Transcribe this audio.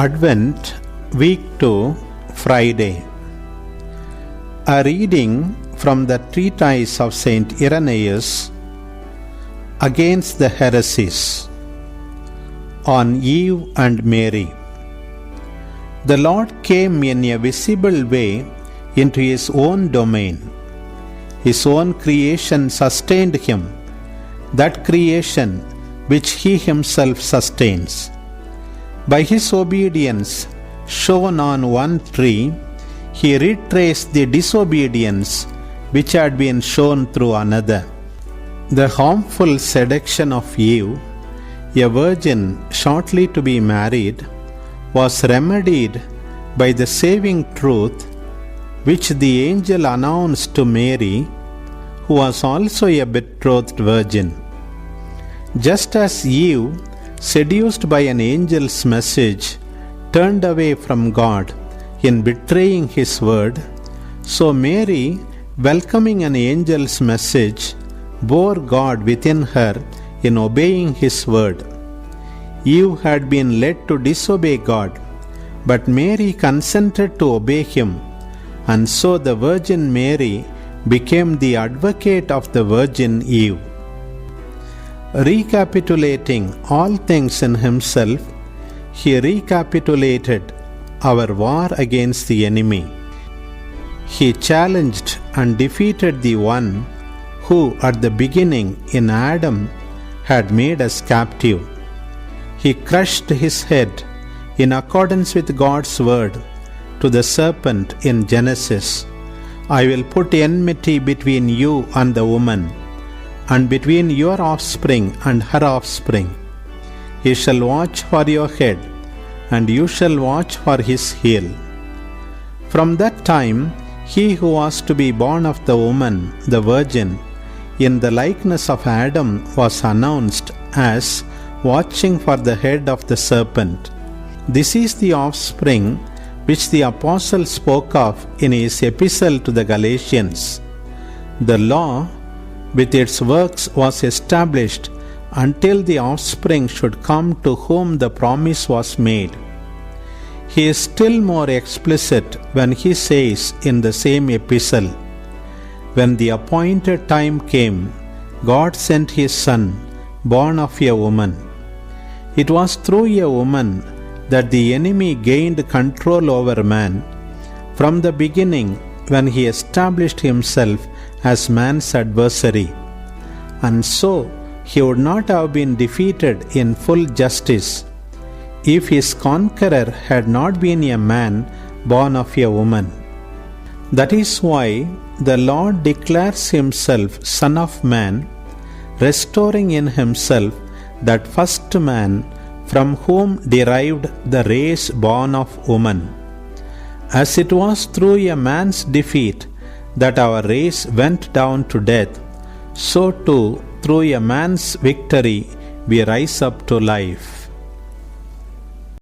Advent, Week 2, Friday. A reading from the treatise of Saint Irenaeus against the heresies on Eve and Mary. The Lord came in a visible way into His own domain. His own creation sustained Him, that creation which He Himself sustains. By His obedience shown on one tree, He retraced the disobedience which had been shown through another. The harmful seduction of Eve, a virgin shortly to be married, was remedied by the saving truth which the angel announced to Mary, who was also a betrothed virgin. Just as Eve, seduced by an angel's message, turned away from God in betraying His word, so Mary, welcoming an angel's message, bore God within her in obeying His word. Eve had been led to disobey God, but Mary consented to obey Him, and so the Virgin Mary became the advocate of the Virgin Eve. Recapitulating all things in Himself, He recapitulated our war against the enemy. He challenged and defeated the one who at the beginning in Adam had made us captive. He crushed his head in accordance with God's word to the serpent in Genesis. I will put enmity between you and the woman, and between your offspring and her offspring. He shall watch for your head, and you shall watch for his heel. From that time, he who was to be born of the woman, the virgin, in the likeness of Adam, was announced as watching for the head of the serpent. This is the offspring which the apostle spoke of in his epistle to the Galatians. The law, with its works, was established until the offspring should come to whom the promise was made. He is still more explicit when he says in the same epistle, "When the appointed time came, God sent His Son, born of a woman." It was through a woman that the enemy gained control over man from the beginning, when he established himself as man's adversary. And so he would not have been defeated in full justice if his conqueror had not been a man born of a woman. That is why the Lord declares Himself Son of Man, restoring in Himself that first man from whom derived the race born of woman. As it was through a man's defeat that our race went down to death, so too through a man's victory we rise up to life.